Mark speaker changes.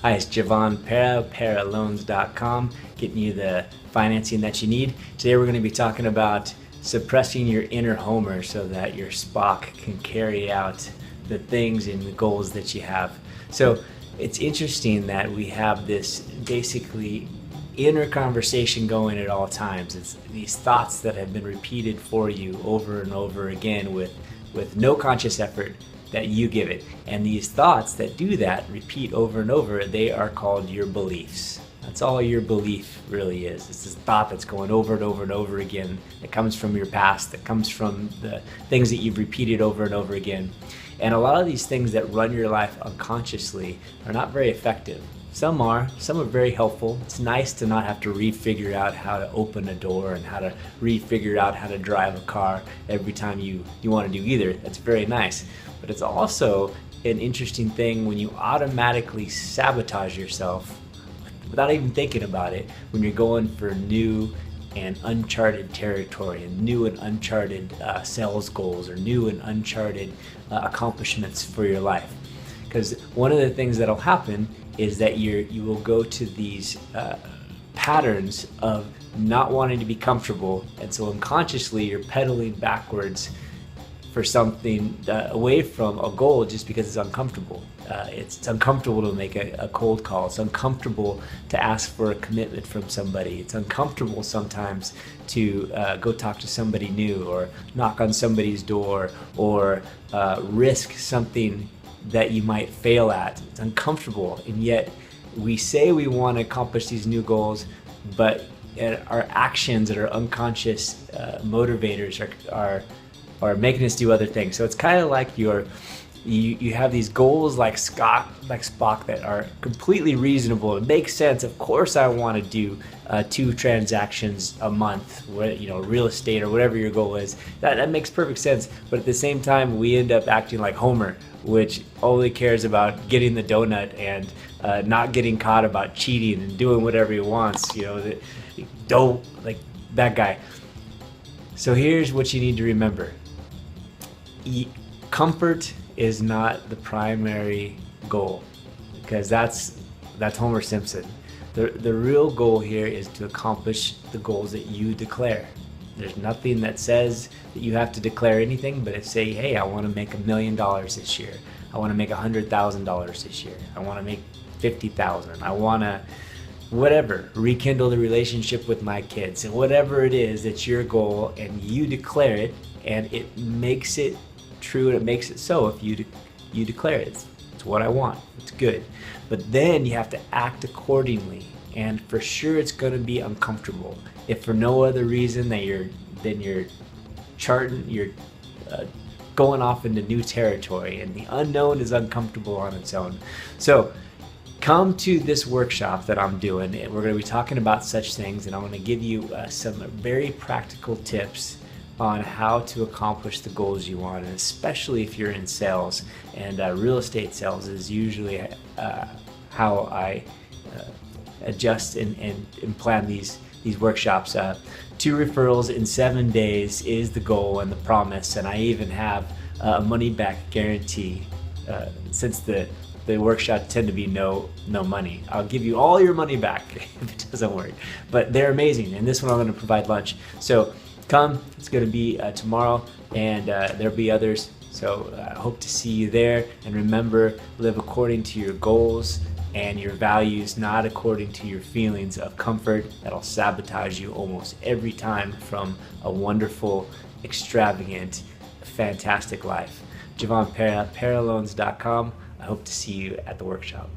Speaker 1: Hi, it's Jevon, Perra, PerraLoans.com, getting you the financing that you need. Today we're going to be talking about suppressing your inner homer so that your Spock can carry out the things and the goals that you have. So it's interesting that we have this basically inner conversation going at all times. It's these thoughts that have been repeated for you over and over again with no conscious effort that you give it. And these thoughts that do that, repeat over and over, they are called your beliefs. That's all your belief really is. It's this thought that's going over and over and over again, that comes from your past, that comes from the things that you've repeated over and over again. And a lot of these things that run your life unconsciously are not very effective. Some are very helpful. It's nice to not have to refigure out how to open a door and how to refigure out how to drive a car every time you want to do either. That's very nice. But it's also an interesting thing when you automatically sabotage yourself without even thinking about it when you're going for new and uncharted territory and new and uncharted sales goals or new and uncharted accomplishments for your life. Because one of the things that'll happen is that you will go to these patterns of not wanting to be comfortable, and so unconsciously you're pedaling backwards for something away from a goal just because it's uncomfortable. It's uncomfortable to make a cold call. It's uncomfortable to ask for a commitment from somebody. It's uncomfortable sometimes to go talk to somebody new or knock on somebody's door or risk something that you might fail at. It's uncomfortable, and yet we say we want to accomplish these new goals, but our actions and our unconscious motivators are making us do other things. So it's kind of like you have these goals like Spock that are completely reasonable. It makes sense. Of course I want to do 2 transactions a month, real estate or whatever your goal is. That makes perfect sense. But at the same time, we end up acting like Homer, which only cares about getting the donut and not getting caught about cheating and doing whatever he wants. Don't like that guy. So here's what you need to remember. Comfort is not the primary goal, because that's Homer Simpson. The real goal here is to accomplish the goals that you declare. There's nothing that says that you have to declare anything, but it's say, hey, I want to make $1 million this year. I want to make $100,000 this year. I want to make $50,000. I want to rekindle the relationship with my kids, and whatever it is, it's your goal, and you declare it, and it makes it true, and it makes it so if you declare it. It's what I want. It's good. But then you have to act accordingly, and for sure it's going to be uncomfortable. If for no other reason that you're going off into new territory, and the unknown is uncomfortable on its own. So come to this workshop that I'm doing, and we're going to be talking about such things, and I'm going to give you some very practical tips on how to accomplish the goals you want, and especially if you're in sales. And real estate sales is usually how I adjust and plan these workshops. 2 referrals in 7 days is the goal and the promise, and I even have a money-back guarantee since the workshops tend to be no money. I'll give you all your money back if it doesn't work, but they're amazing, and this one I'm going to provide lunch. So come, it's going to be tomorrow, and there'll be others. So I hope to see you there. And remember, live according to your goals and your values, not according to your feelings of comfort that'll sabotage you almost every time from a wonderful, extravagant, fantastic life. Jevon, Perra, PerraLoans.com. I hope to see you at the workshop.